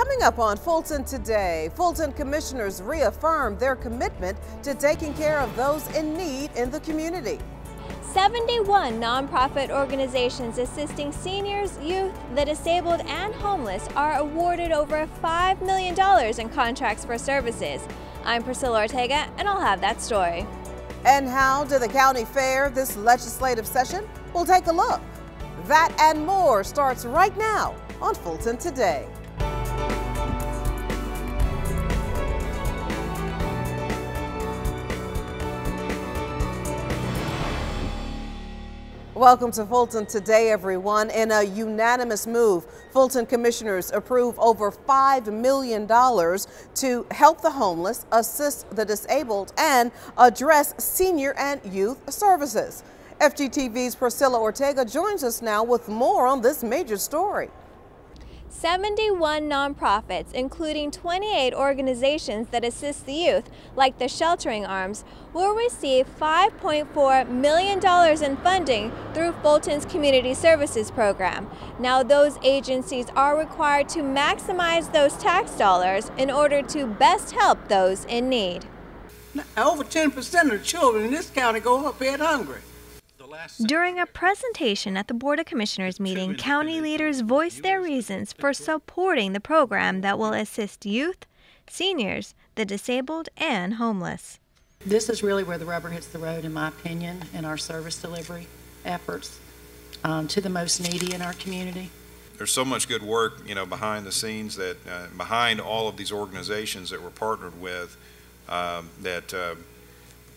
Coming up on Fulton Today, Fulton commissioners reaffirm their commitment to taking care of those in need in the community. 71 nonprofit organizations assisting seniors, youth, the disabled, and homeless are awarded over $5 million in contracts for services. I'm Priscilla Ortega, and I'll have that story. And how did the county fare this legislative session? We'll take a look. That and more starts right now on Fulton Today. Welcome to Fulton Today, everyone. In a unanimous move, Fulton commissioners approve over $5 million to help the homeless, assist the disabled, and address senior and youth services. FGTV's Priscilla Ortega joins us now with more on this major story. 71 nonprofits, including 28 organizations that assist the youth, like the Sheltering Arms, will receive $5.4 million in funding through Fulton's Community Services Program. Now, those agencies are required to maximize those tax dollars in order to best help those in need. Now, over 10% of the children in this county go up bed hungry. During a presentation at the Board of Commissioners meeting, county leaders voiced their reasons for supporting the program that will assist youth, seniors, the disabled, and homeless. This is really where the rubber hits the road, in my opinion, in our service delivery efforts to the most needy in our community. There's so much good work, behind the scenes that behind all of these organizations that we're partnered with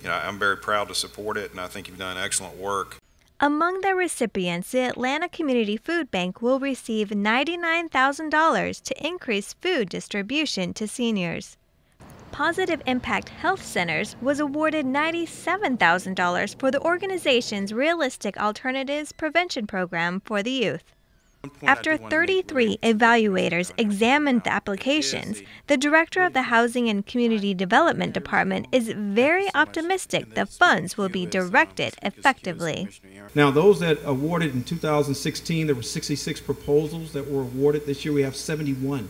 I'm very proud to support it, and I think you've done excellent work. Among the recipients, the Atlanta Community Food Bank will receive $99,000 to increase food distribution to seniors. Positive Impact Health Centers was awarded $97,000 for the organization's Realistic Alternatives Prevention Program for the youth. After 33 evaluators examined the applications, the director of the Housing and Community Development Department is very optimistic the funds will be directed effectively. Now, those that awarded in 2016, there were 66 proposals that were awarded. This year we have 71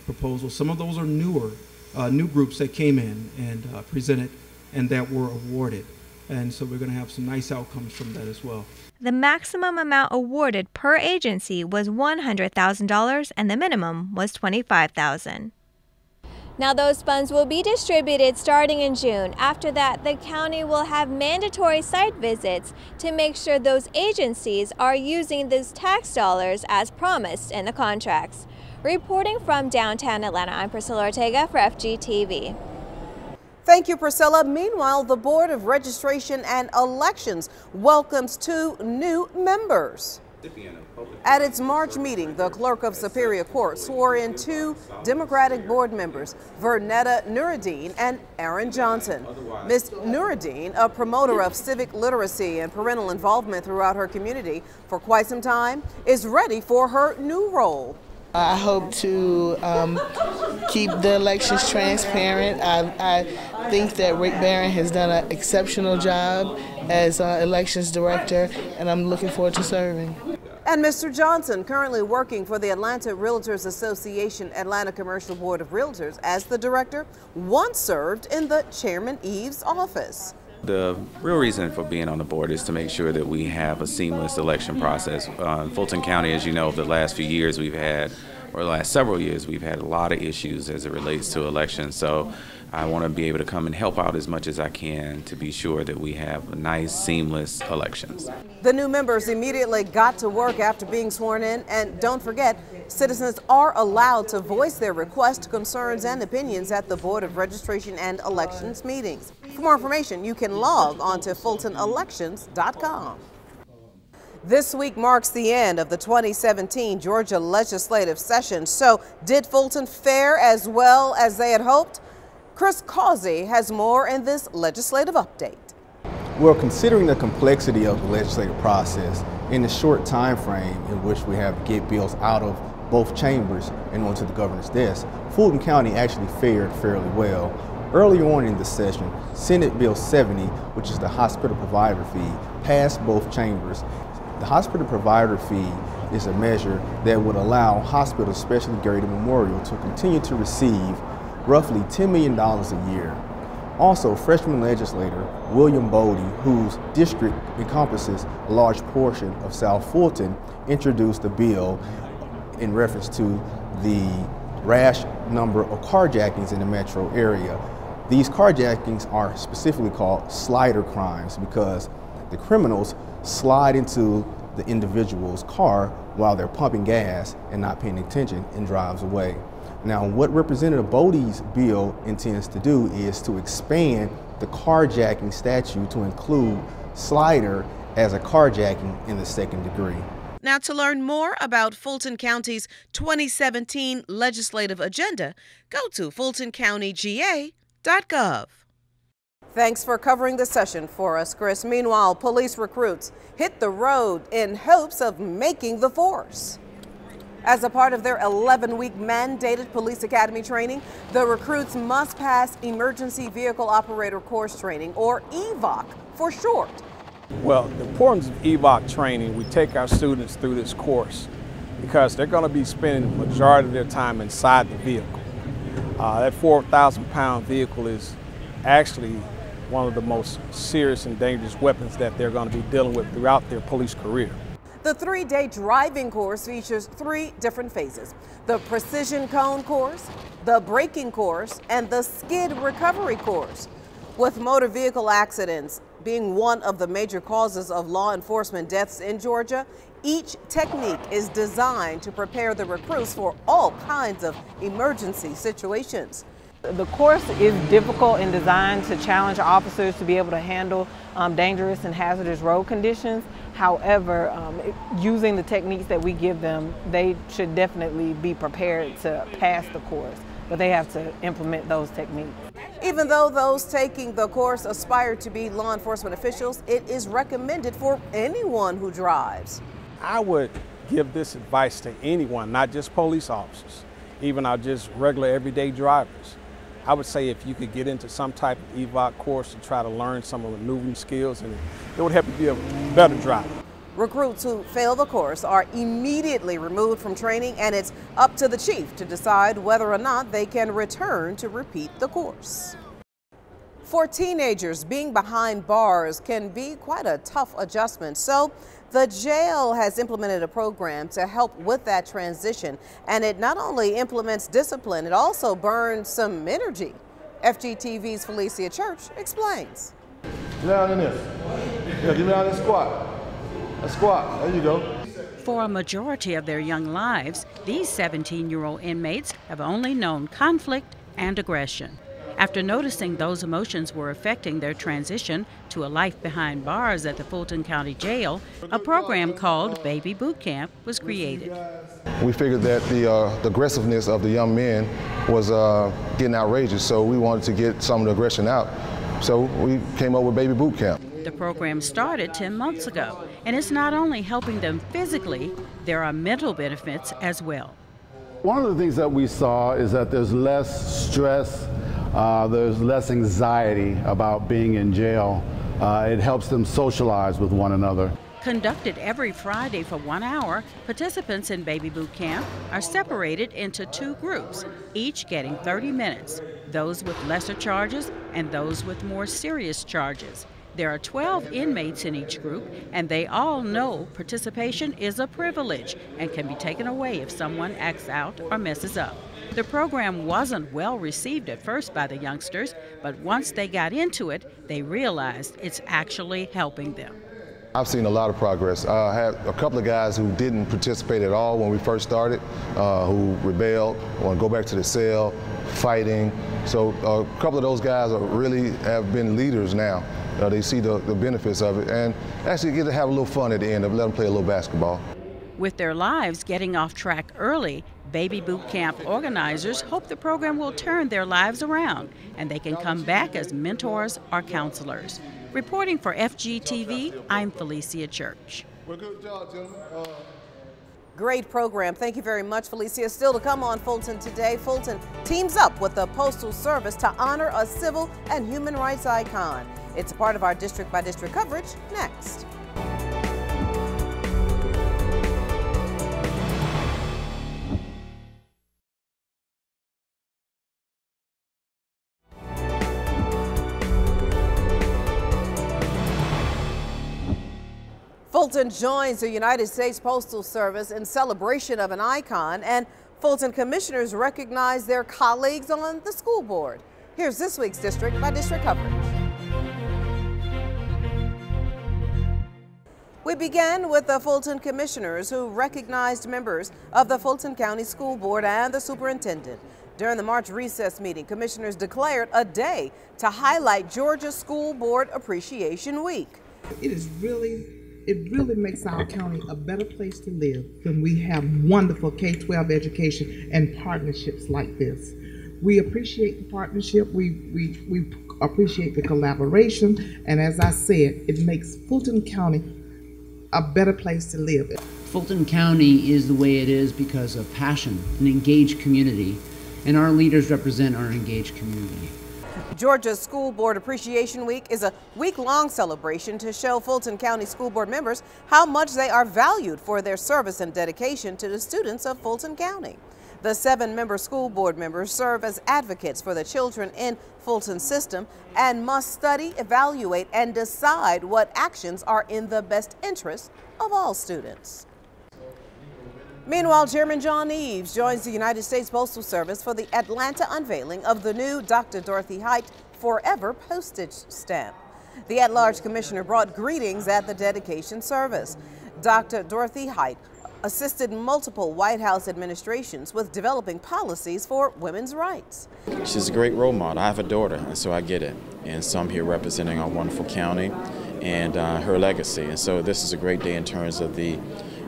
proposals. Some of those are new groups that came in and presented and that were awarded. And so we're going to have some nice outcomes from that as well. The maximum amount awarded per agency was $100,000 and the minimum was $25,000. Now, those funds will be distributed starting in June. After that, the county will have mandatory site visits to make sure those agencies are using those tax dollars as promised in the contracts. Reporting from downtown Atlanta, I'm Priscilla Ortega for FGTV. Thank you, Priscilla. Meanwhile, the Board of Registration and Elections welcomes 2 new members. At its March meeting, the Clerk of Superior Court swore in 2 Democratic board members, Vernetta Nuruddin and Aaron Johnson. Ms. Nuruddin, a promoter of civic literacy and parental involvement throughout her community for quite some time, is ready for her new role. I hope to keep the elections transparent. I think that Rick Barron has done an exceptional job as elections director, and I'm looking forward to serving. And Mr. Johnson, currently working for the Atlanta Realtors Association Atlanta Commercial Board of Realtors as the director, once served in the Chairman Eves office. The real reason for being on the board is to make sure that we have a seamless election process. Fulton County, as you know, the last few years we've had, or the last several years, we've had a lot of issues as it relates to elections. So I want to be able to come and help out as much as I can to be sure that we have nice, seamless elections. The new members immediately got to work after being sworn in, and don't forget, citizens are allowed to voice their requests, concerns, and opinions at the Board of Registration and Elections meetings. For more information, you can log on to FultonElections.com. This week marks the end of the 2017 Georgia legislative session. So did Fulton fare as well as they had hoped? Chris Causey has more in this legislative update. Well, considering the complexity of the legislative process in the short time frame in which we have to get bills out of both chambers and onto the governor's desk, Fulton County actually fared fairly well. Earlier on in the session, Senate Bill 70, which is the hospital provider fee, passed both chambers. The hospital provider fee is a measure that would allow hospitals, especially Grady Memorial, to continue to receive roughly $10 million a year. Also, freshman legislator William Bodie, whose district encompasses a large portion of South Fulton, introduced a bill in reference to the rash number of carjackings in the metro area. These carjackings are specifically called slider crimes because the criminals slide into the individual's car while they're pumping gas and not paying attention and drives away. Now, what Representative Bodie's bill intends to do is to expand the carjacking statute to include slider as a carjacking in the second degree. Now, to learn more about Fulton County's 2017 legislative agenda, go to fultoncountyga.gov. Thanks for covering the session for us, Chris. Meanwhile, police recruits hit the road in hopes of making the force. As a part of their 11-week mandated police academy training, the recruits must pass Emergency Vehicle Operator Course Training, or EVOC for short. Well, the importance of EVOC training, we take our students through this course because they're going to be spending the majority of their time inside the vehicle. That 4,000-pound vehicle is actually one of the most serious and dangerous weapons that they're going to be dealing with throughout their police career. The 3-day driving course features 3 different phases: the precision cone course, the braking course, and the skid recovery course. With motor vehicle accidents being one of the major causes of law enforcement deaths in Georgia, each technique is designed to prepare the recruits for all kinds of emergency situations. The course is difficult and designed to challenge officers to be able to handle dangerous and hazardous road conditions. However, using the techniques that we give them, they should definitely be prepared to pass the course, but they have to implement those techniques. Even though those taking the course aspire to be law enforcement officials, it is recommended for anyone who drives. I would give this advice to anyone, not just police officers, even our just regular everyday drivers. I would say if you could get into some type of EVOC course and try to learn some of the maneuvering skills, and it would help you be a better driver. Recruits who fail the course are immediately removed from training, and it's up to the chief to decide whether or not they can return to repeat the course. For teenagers, being behind bars can be quite a tough adjustment, so the jail has implemented a program to help with that transition, and it not only implements discipline, it also burns some energy. FGTV's Felicia Church explains. Get down in this. Yeah, get down and squat. A squat. There you go. For a majority of their young lives, these 17-year-old inmates have only known conflict and aggression. After noticing those emotions were affecting their transition to a life behind bars at the Fulton County Jail, a program called Baby Boot Camp was created. We figured that the aggressiveness of the young men was getting outrageous, so we wanted to get some of the aggression out. So we came up with Baby Boot Camp. The program started 10 months ago, and it's not only helping them physically, there are mental benefits as well. One of the things that we saw is that there's less stress, there's less anxiety about being in jail. It helps them socialize with one another. Conducted every Friday for 1 hour, participants in Baby Boot Camp are separated into 2 groups, each getting 30 minutes, those with lesser charges and those with more serious charges. There are 12 inmates in each group, and they all know participation is a privilege and can be taken away if someone acts out or messes up. The program wasn't well received at first by the youngsters, but once they got into it, they realized it's actually helping them. I've seen a lot of progress. I had a couple of guys who didn't participate at all when we first started, who rebelled, want to go back to the cell, fighting. So a couple of those guys really have been leaders now. They see the benefits of it and actually get to have a little fun at the end of it, let them play a little basketball. With their lives getting off track early, Baby Boot Camp organizers hope the program will turn their lives around and they can come back as mentors or counselors. Reporting for FGTV, I'm Felicia Church. Well, good job, gentlemen. Great program. Thank you very much, Felicia. Still to come on Fulton Today, Fulton teams up with the Postal Service to honor a civil and human rights icon. It's a part of our district-by-district coverage next. Fulton joins the United States Postal Service in celebration of an icon, and Fulton commissioners recognize their colleagues on the school board. Here's this week's District by District coverage. We began with the Fulton commissioners, who recognized members of the Fulton County School Board and the superintendent. During the March recess meeting, commissioners declared a day to highlight Georgia School Board Appreciation Week. It really makes our county a better place to live when we have wonderful K-12 education and partnerships like this. We appreciate the partnership, we appreciate the collaboration, and as I said, it makes Fulton County a better place to live. Fulton County is the way it is because of passion, an engaged community, and our leaders represent our engaged community. Georgia School Board Appreciation Week is a week-long celebration to show Fulton County School Board members how much they are valued for their service and dedication to the students of Fulton County. The 7-member school board members serve as advocates for the children in Fulton's system and must study, evaluate, and decide what actions are in the best interest of all students. Meanwhile, Chairman John Eves joins the United States Postal Service for the Atlanta unveiling of the new Dr. Dorothy Height Forever postage stamp. The at-large commissioner brought greetings at the dedication service. Dr. Dorothy Height assisted multiple White House administrations with developing policies for women's rights. She's a great role model. I have a daughter, and so I get it. And so I'm here representing our wonderful county and her legacy. And so this is a great day in terms of the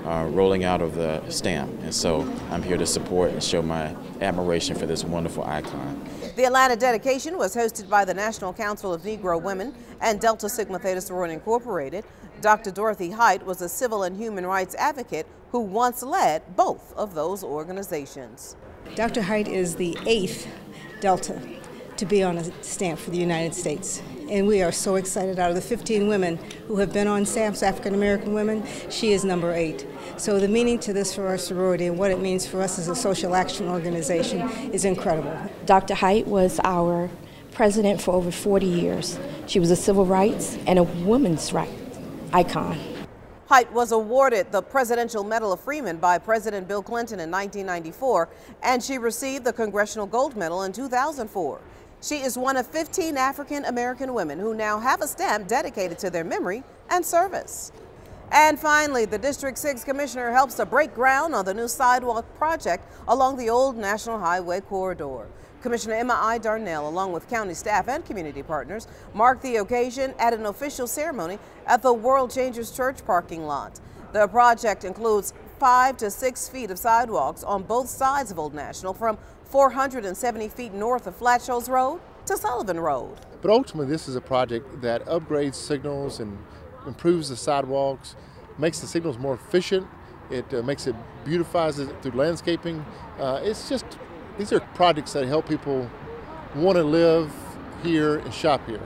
rolling out of the stamp. And so I'm here to support and show my admiration for this wonderful icon. The Atlanta dedication was hosted by the National Council of Negro Women and Delta Sigma Theta Sorority Incorporated. Dr. Dorothy Height was a civil and human rights advocate who once led both of those organizations. Dr. Height is the 8th Delta to be on a stamp for the United States. And we are so excited. Out of the 15 women who have been on stamps, African American women, she is number 8. So the meaning to this for our sorority and what it means for us as a social action organization is incredible. Dr. Height was our president for over 40 years. She was a civil rights and a women's rights icon. Height was awarded the Presidential Medal of Freeman by President Bill Clinton in 1994, and she received the Congressional Gold Medal in 2004. She is one of 15 African American women who now have a stamp dedicated to their memory and service. And finally, the District 6 Commissioner helps to break ground on the new sidewalk project along the old National Highway corridor. Commissioner Emma I. Darnell, along with county staff and community partners, marked the occasion at an official ceremony at the World Changers Church parking lot. The project includes 5 to 6 feet of sidewalks on both sides of Old National, from 470 feet north of Flat Shoals Road to Sullivan Road. But ultimately, this is a project that upgrades signals and improves the sidewalks, makes the signals more efficient. It beautifies it through landscaping. These are projects that help people want to live here and shop here.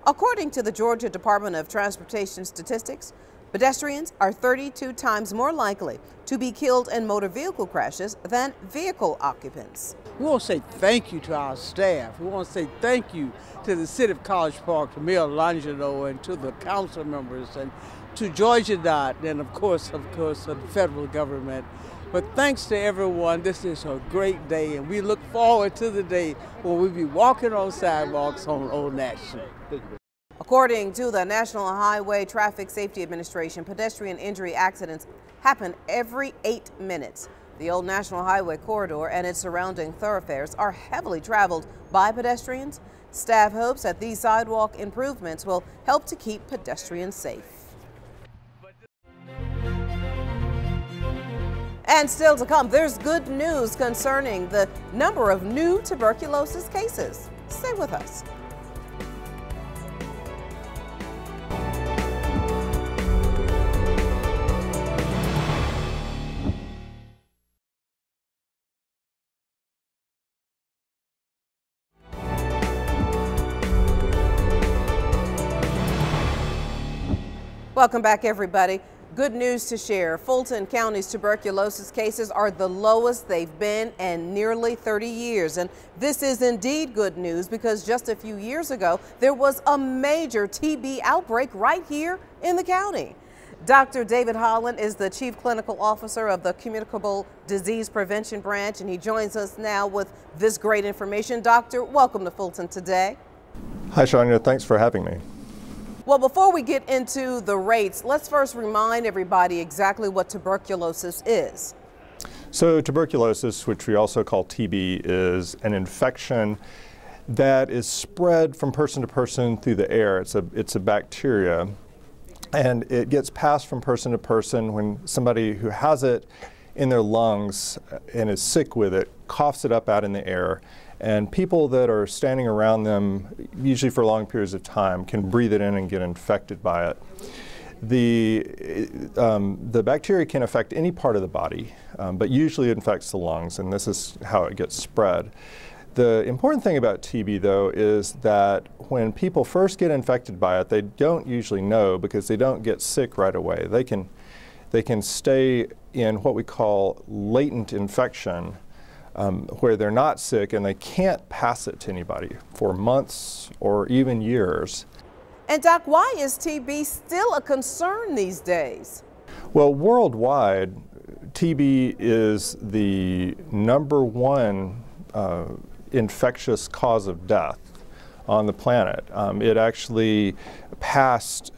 According to the Georgia Department of Transportation statistics, pedestrians are 32 times more likely to be killed in motor vehicle crashes than vehicle occupants. We want to say thank you to our staff. We want to say thank you to the City of College Park, to Mayor Langelo, and to the council members, and to Georgia DOT, and of course, the federal government. But thanks to everyone, this is a great day, and we look forward to the day when we'll be walking on sidewalks on Old National. According to the National Highway Traffic Safety Administration, pedestrian injury accidents happen every 8 minutes. The Old National Highway corridor and its surrounding thoroughfares are heavily traveled by pedestrians. Staff hopes that these sidewalk improvements will help to keep pedestrians safe. And still to come, there's good news concerning the number of new tuberculosis cases. Stay with us. Welcome back, everybody. Good news to share. Fulton County's tuberculosis cases are the lowest they've been in nearly 30 years. And this is indeed good news because just a few years ago, there was a major TB outbreak right here in the county. Dr. David Holland is the Chief Clinical Officer of the Communicable Disease Prevention Branch, and he joins us now with this great information. Doctor, welcome to Fulton Today. Hi, Shania. Thanks for having me. Well, before we get into the rates, let's first remind everybody exactly what tuberculosis is. So tuberculosis, which we also call TB, is an infection that is spread from person to person through the air. It's a bacteria, and it gets passed from person to person when somebody who has it in their lungs and is sick with it coughs it up out in the air. And people that are standing around them, usually for long periods of time, can breathe it in and get infected by it. The bacteria can affect any part of the body, but usually it infects the lungs, and this is how it gets spread. The important thing about TB, though, is that when people first get infected by it, they don't usually know because they don't get sick right away. They can stay in what we call latent infection, where they're not sick and they can't pass it to anybody for months or even years. And Doc, why is TB still a concern these days? Well, worldwide, TB is the /1 infectious cause of death on the planet. It actually passed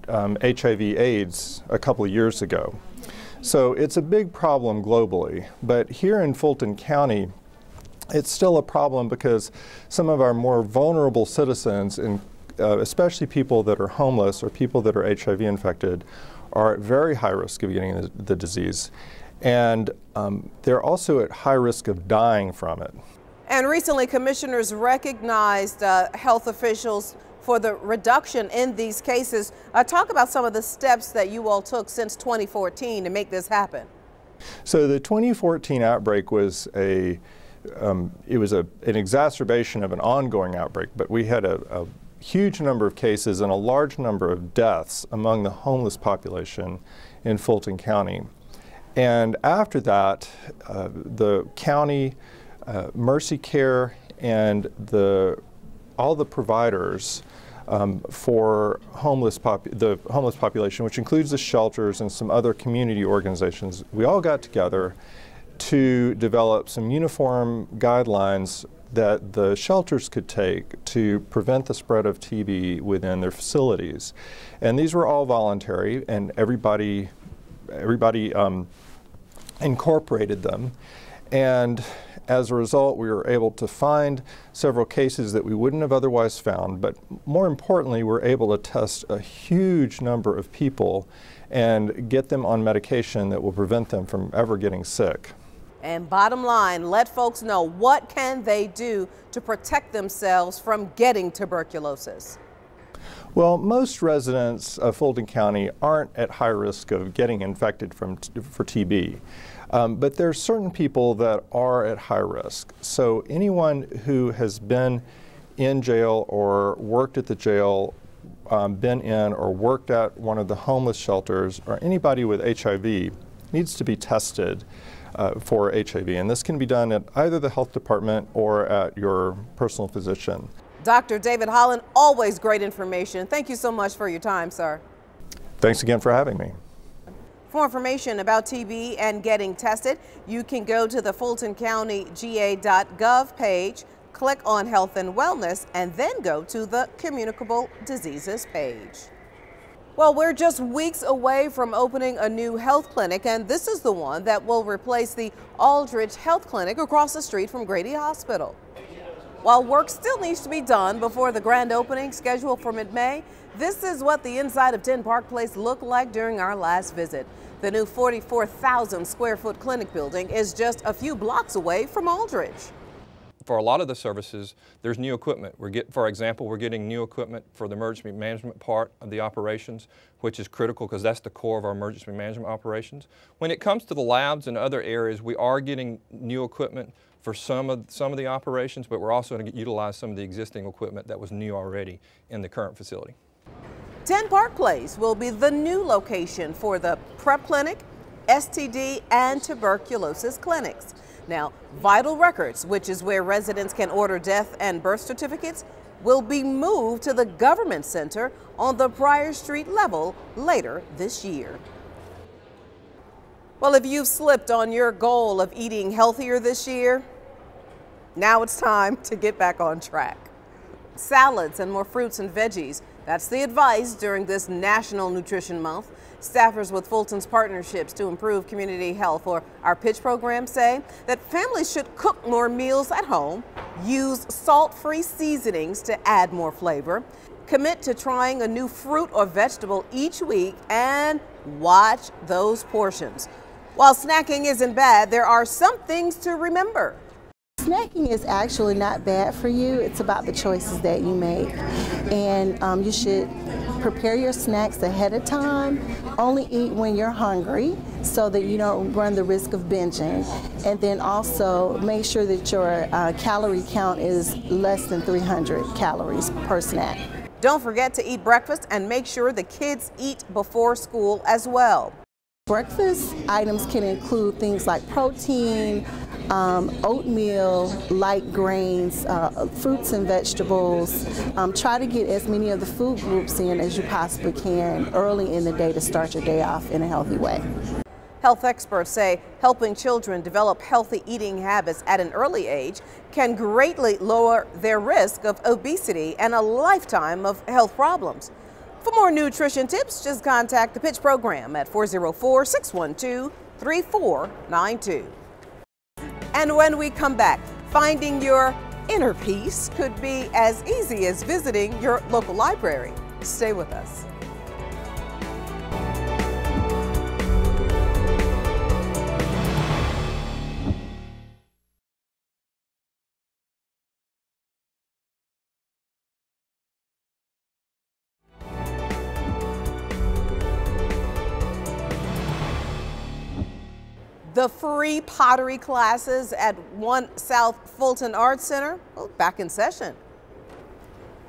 HIV/AIDS a couple of years ago. So it's a big problem globally, but here in Fulton County, it's still a problem because some of our more vulnerable citizens, especially people that are homeless or people that are HIV infected, are at very high risk of getting the disease. And they're also at high risk of dying from it. And recently, commissioners recognized health officials for the reduction in these cases. Talk about some of the steps that you all took since 2014 to make this happen. So the 2014 outbreak was an exacerbation of an ongoing outbreak, but we had a huge number of cases and a large number of deaths among the homeless population in Fulton County. And after that, the county, Mercy Care, and all the providers for the homeless population, which includes the shelters and some other community organizations, we all got together to develop some uniform guidelines that the shelters could take to prevent the spread of TB within their facilities. And these were all voluntary, and everybody incorporated them. And as a result, we were able to find several cases that we wouldn't have otherwise found, but more importantly, we're able to test a huge number of people and get them on medication that will prevent them from ever getting sick. And bottom line, let folks know, what can they do to protect themselves from getting tuberculosis? Well, most residents of Fulton County aren't at high risk of getting infected for TB. But there are certain people that are at high risk. So anyone who has been in jail or worked at the jail, been in or worked at one of the homeless shelters, or anybody with HIV needs to be tested for HIV. And this can be done at either the health department or at your personal physician. Dr. David Holland, always great information. Thank you so much for your time, sir. Thanks again for having me. For information about TB and getting tested, you can go to the fultoncountyga.gov page, click on Health and Wellness, and then go to the Communicable Diseases page. Well, we're just weeks away from opening a new health clinic, and this is the one that will replace the Aldridge Health Clinic across the street from Grady Hospital. While work still needs to be done before the grand opening scheduled for mid-May, this is what the inside of 10 Park Place looked like during our last visit. The new 44,000 square foot clinic building is just a few blocks away from Aldridge. For a lot of the services, there's new equipment. For example, we're getting new equipment for the emergency management part of the operations, which is critical because that's the core of our emergency management operations. When it comes to the labs and other areas, we are getting new equipment for some of the operations, but we're also going to utilize some of the existing equipment that was new already in the current facility. 10 Park Place will be the new location for the PrEP clinic, STD, and tuberculosis clinics. Now, vital records, which is where residents can order death and birth certificates, will be moved to the government center on the Pryor Street level later this year. Well, if you've slipped on your goal of eating healthier this year, now it's time to get back on track. Salads and more fruits and veggies, that's the advice during this National Nutrition Month. Staffers with Fulton's Partnerships to Improve Community Health, or our PITCH program, say that families should cook more meals at home, use salt-free seasonings to add more flavor, commit to trying a new fruit or vegetable each week, and watch those portions. While snacking isn't bad, there are some things to remember. Snacking is actually not bad for you. It's about the choices that you make. And you should prepare your snacks ahead of time. Only eat when you're hungry so that you don't run the risk of binging. And then also make sure that your calorie count is less than 300 calories per snack. Don't forget to eat breakfast and make sure the kids eat before school as well. Breakfast items can include things like protein, oatmeal, light grains, fruits and vegetables. Try to get as many of the food groups in as you possibly can early in the day to start your day off in a healthy way. Health experts say helping children develop healthy eating habits at an early age can greatly lower their risk of obesity and a lifetime of health problems. For more nutrition tips, just contact the PITCH program at 404-612-3492. And when we come back, finding your inner peace could be as easy as visiting your local library. Stay with us. The free pottery classes at 1 South Fulton Arts Center, back in session.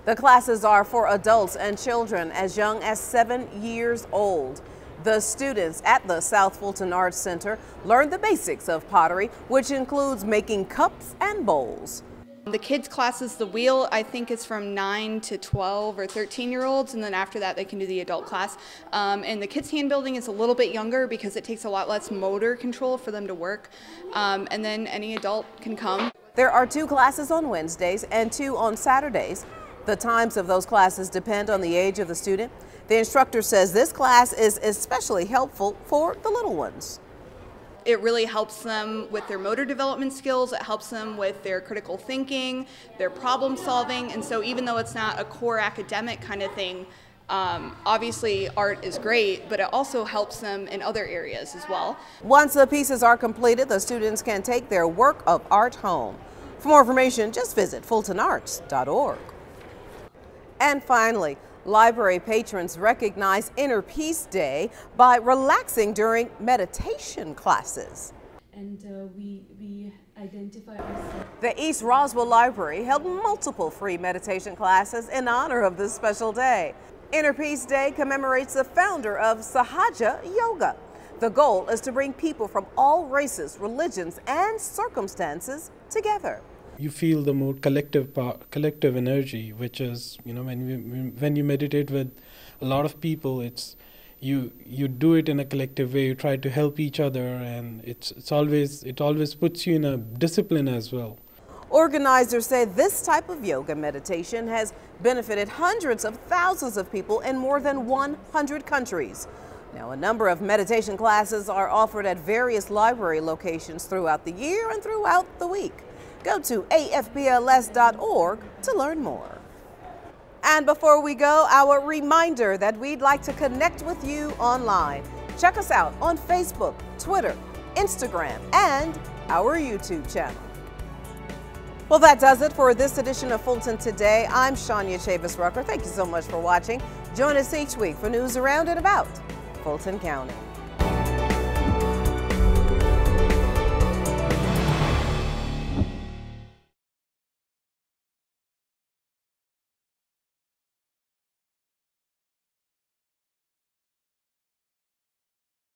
The classes are for adults and children as young as 7 years old. The students at the South Fulton Arts Center learn the basics of pottery, which includes making cups and bowls. The kids' classes, the wheel, I think is from 9 to 12 or 13-year-olds, and then after that they can do the adult class. And the kids' hand building is a little bit younger because it takes a lot less motor control for them to work. And then any adult can come. There are 2 classes on Wednesdays and 2 on Saturdays. The times of those classes depend on the age of the student. The instructor says this class is especially helpful for the little ones. It really helps them with their motor development skills, it helps them with their critical thinking, their problem solving, and so even though it's not a core academic kind of thing, obviously art is great, but it also helps them in other areas as well. Once the pieces are completed, the students can take their work of art home. For more information, just visit fultonarts.org. And finally, library patrons recognize Inner Peace Day by relaxing during meditation classes. And we identify ourselves. The East Roswell Library held multiple free meditation classes in honor of this special day. Inner Peace Day commemorates the founder of Sahaja Yoga. The goal is to bring people from all races, religions, and circumstances together. You feel the more collective energy, which is, when you meditate with a lot of people, it's you do it in a collective way. You try to help each other, and it always puts you in a discipline as well. Organizers say this type of yoga meditation has benefited hundreds of thousands of people in more than 100 countries. Now, a number of meditation classes are offered at various library locations throughout the year and throughout the week. Go to afbls.org to learn more. And before we go, our reminder that we'd like to connect with you online. Check us out on Facebook, Twitter, Instagram, and our YouTube channel. Well, that does it for this edition of Fulton Today. I'm Shania Chavis-Rucker. Thank you so much for watching. Join us each week for news around and about Fulton County.